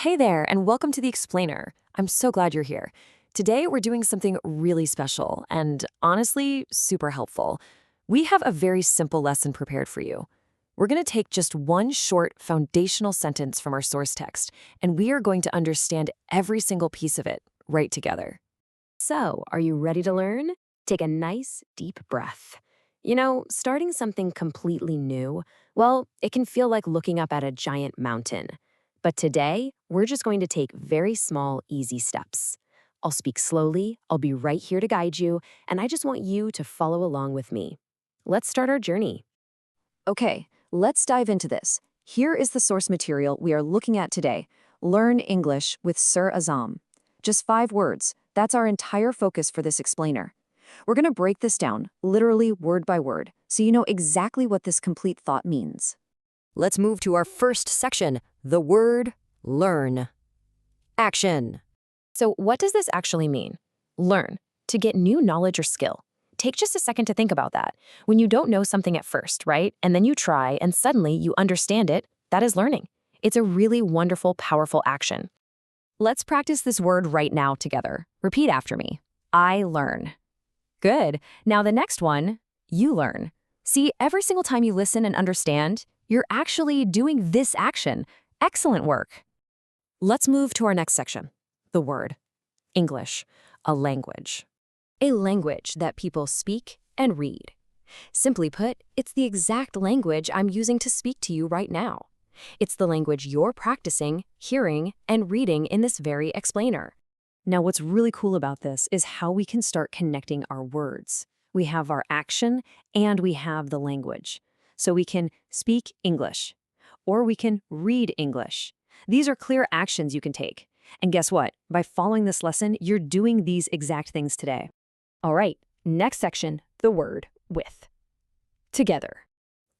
Hey there, and welcome to The Explainer. I'm so glad you're here. Today, we're doing something really special and honestly, super helpful. We have a very simple lesson prepared for you. We're going to take just one short foundational sentence from our source text, and we are going to understand every single piece of it right together. So, are you ready to learn? Take a nice, deep breath. Starting something completely new, well, it can feel like looking up at a giant mountain. But today, we're just going to take very small, easy steps. I'll speak slowly, I'll be right here to guide you, and I just want you to follow along with me. Let's start our journey. Okay, let's dive into this. Here is the source material we are looking at today. Learn English with Sir Azam. Just 5 words. That's our entire focus for this explainer. We're going to break this down, literally word by word, so you know exactly what this complete thought means. Let's move to our first section, the word learn. Action. So what does this actually mean? Learn, to get new knowledge or skill. Take just a second to think about that. When you don't know something at first, right? And then you try and suddenly you understand it, that is learning. It's a really wonderful, powerful action. Let's practice this word right now together. Repeat after me. I learn. Good. Now the next one, you learn. See, every single time you listen and understand, you're actually doing this action. Excellent work. Let's move to our next section. The word. English. A language. A language that people speak and read. Simply put, it's the exact language I'm using to speak to you right now. It's the language you're practicing, hearing, and reading in this very explainer. Now, what's really cool about this is how we can start connecting our words. We have our action and we have the language. So we can speak English, or we can read English. These are clear actions you can take. And guess what? By following this lesson, you're doing these exact things today. All right, next section, the word with. Together.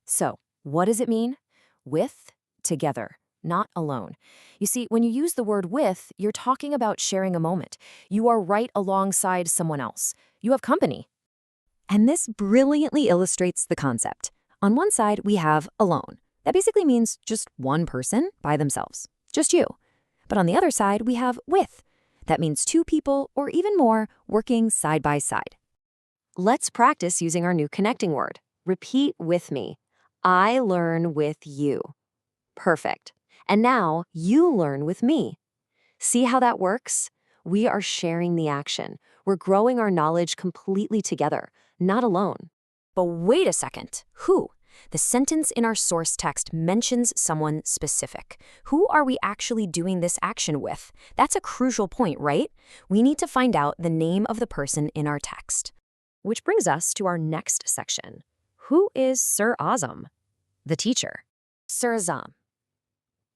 So, what does it mean? With, together, not alone. You see, when you use the word with, you're talking about sharing a moment. You are right alongside someone else. You have company. And this brilliantly illustrates the concept. On one side, we have alone. That basically means just one person by themselves, just you. But on the other side, we have with. That means 2 people or even more working side by side. Let's practice using our new connecting word. Repeat with me. I learn with you. Perfect. And now you learn with me. See how that works? We are sharing the action. We're growing our knowledge completely together, not alone. But wait a second. Who? The sentence in our source text mentions someone specific. Who are we actually doing this action with? That's a crucial point, right? We need to find out the name of the person in our text. Which brings us to our next section. Who is Sir Azam? The teacher. Sir Azam.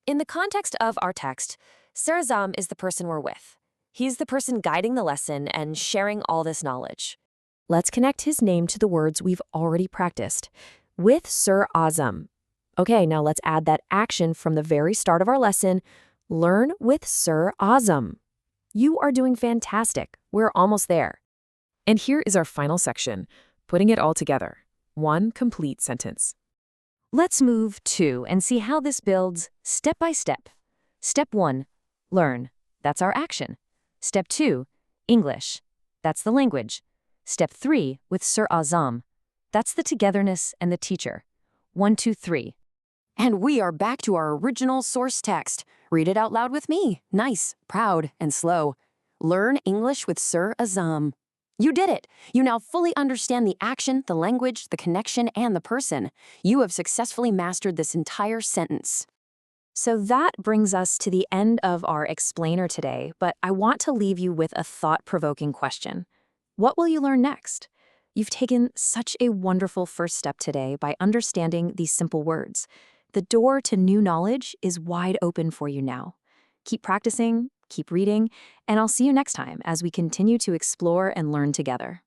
In the context of our text, Sir Azam is the person we're with. He's the person guiding the lesson and sharing all this knowledge. Let's connect his name to the words we've already practiced. With Sir Azam. Okay, now let's add that action from the very start of our lesson. Learn with Sir Azam. You are doing fantastic. We're almost there. And here is our final section, putting it all together. One complete sentence. Let's move to and see how this builds step by step. Step 1, learn. That's our action. Step 2, English. That's the language. Step 3, with Sir Azam. That's the togetherness and the teacher. 1, 2, 3. And we are back to our original source text. Read it out loud with me. Nice, proud, and slow. Learn English with Sir Azam. You did it! You now fully understand the action, the language, the connection, and the person. You have successfully mastered this entire sentence. So that brings us to the end of our explainer today, but I want to leave you with a thought-provoking question. What will you learn next? You've taken such a wonderful first step today by understanding these simple words. The door to new knowledge is wide open for you now. Keep practicing, keep reading, and I'll see you next time as we continue to explore and learn together.